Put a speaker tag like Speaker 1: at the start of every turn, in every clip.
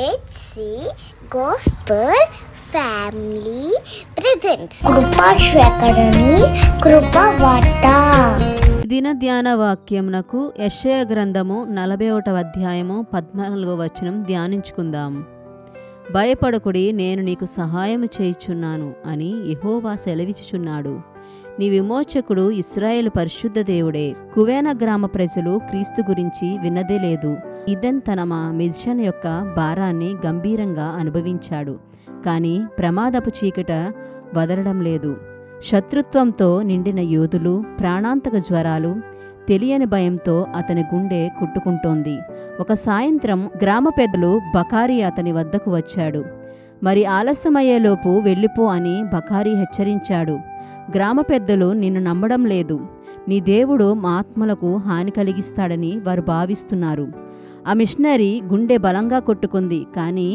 Speaker 1: Let's see Gospel Family Presents Krupashu Academy Krupavata.
Speaker 2: దిన ధ్యాన వాక్యమునకు యెషయా గ్రంథము 41వ అధ్యాయము 14వ వచనం ధ్యానించుకుందాం. భయపడకుడి, నేను నీకు సహాయము చేయుచున్నాను అని యెహోవా సెలవిచ్చుచున్నాడు. నీ విమోచకుడు ఇశ్రాయేలు పరిశుద్ధ దేవుడే. కువేన గ్రామ ప్రజలు క్రీస్తు గురించి విన్నదే లేదు. ఇదెన్ తన మిషన్ యొక్క భారాన్ని గంభీరంగా అనుభవించాడు, కానీ ప్రమాదపు చీకట వదలడం లేదు. శత్రుత్వంతో నిండిన యోధులు, ప్రాణాంతక జ్వరాలు, తెలియని భయంతో అతని గుండె కుట్టుకుంటోంది. ఒక సాయంత్రం గ్రామ పెద్దలు బకారీ అతని వద్దకు వచ్చాడు. మరి ఆలస్యమయ్యేలోపు వెళ్ళిపో అని బకారీ హెచ్చరించాడు. గ్రామ పెద్దలు నిన్ను నమ్మడం లేదు. నీ దేవుడు మా ఆత్మలకు హాని కలిగిస్తాడని వారు భావిస్తున్నారు. ఆ మిషనరీ గుండె బలంగా కొట్టుకుంది, కానీ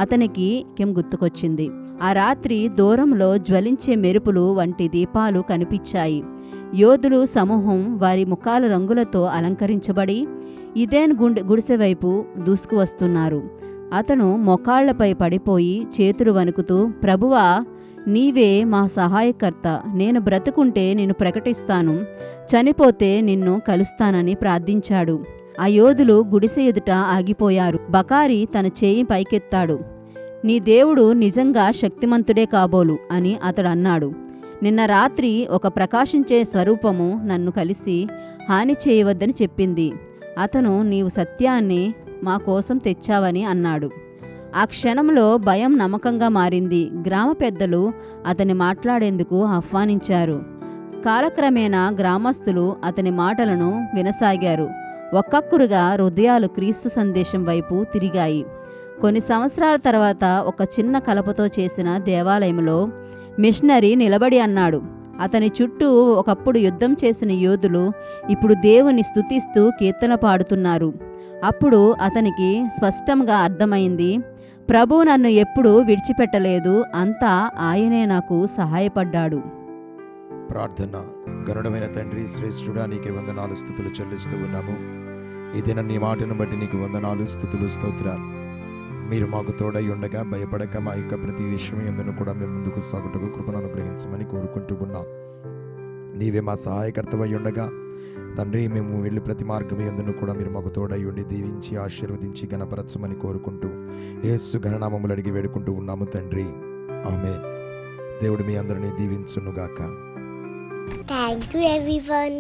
Speaker 2: అతనికి గుర్తుకొచ్చింది. ఆ రాత్రి దూరంలో జ్వలించే మెరుపులు వంటి దీపాలు కనిపించాయి. యోధులు సమూహం వారి ముఖాల రంగులతో అలంకరించబడి ఇదేన్ గుడిసె వైపు దూసుకువస్తున్నారు. అతను మోకాళ్లపై పడిపోయి చేతులు వణుకుతూ, ప్రభువా, నీవే మా సహాయకర్త. నేను బ్రతుకుంటే నిన్ను ప్రకటిస్తాను, చనిపోతే నిన్ను కలుస్తానని ప్రార్థించాడు. ఆ యోధులు గుడిసె ఎదుట ఆగిపోయారు. బకారీ తన చేయి పైకెత్తాడు. నీ దేవుడు నిజంగా శక్తిమంతుడే కాబోలు అని అతడు అన్నాడు. నిన్న రాత్రి ఒక ప్రకాశించే స్వరూపము నన్ను కలిసి హాని చేయవద్దని చెప్పింది. అతను నీవు సత్యాన్ని మా కోసం తెచ్చావని అన్నాడు. ఆ క్షణంలో భయం నమ్మకంగా మారింది. గ్రామ పెద్దలు అతని మాట్లాడేందుకు ఆహ్వానించారు. కాలక్రమేణా గ్రామస్తులు అతని మాటలను వినసాగారు. ఒక్కొక్కరుగా హృదయాలు క్రీస్తు సందేశం వైపు తిరిగాయి. కొన్ని సంవత్సరాల తర్వాత ఒక చిన్న కలపతో చేసిన దేవాలయంలో మిషనరీ నిలబడి అన్నాడు. అతని చుట్టూ ఒకప్పుడు యుద్ధం చేసిన యోధులు ఇప్పుడు దేవుని స్తుతిస్తూ కీర్తన పాడుతున్నారు. అప్పుడు అతనికి స్పష్టంగా అర్థమైంది, ప్రభు నన్ను ఎప్పుడూ విడిచిపెట్టలేదు, అంతా ఆయనే నాకు సహాయపడ్డాడు.
Speaker 3: ప్రార్థన. గనుడమైన తండ్రి, శ్రేష్ఠుడా, నీకే వందనాలు స్తుతులు చెల్లిస్తూ ఉన్నాము. ఈ దినం నీ మాటను బట్టి నీకు వందనాలు స్తుతులు స్తోత్రాలు. మీరు మాకు తోడై ఉండగా భయపడక మా యొక్క ప్రతి విషయం ఎందును కూడా మేము ముందుకు సాగుటకు కృపను అనుగ్రహించమని కోరుకుంటూ ఉన్నాం. నీవే మా సహాయకర్తవై ఉండగా తండ్రి, మేము వెళ్ళి ప్రతి మార్గం ఎందును కూడా మీరు మాకు తోడై ఉండి దీవించి ఆశీర్వదించి గణపరచమని కోరుకుంటూ యేసు ఘననామములు అడిగి వేడుకుంటూ ఉన్నాము తండ్రి, ఆమేన్. దేవుడు మీ అందరినీ దీవించునుగాక.
Speaker 1: Thank you everyone.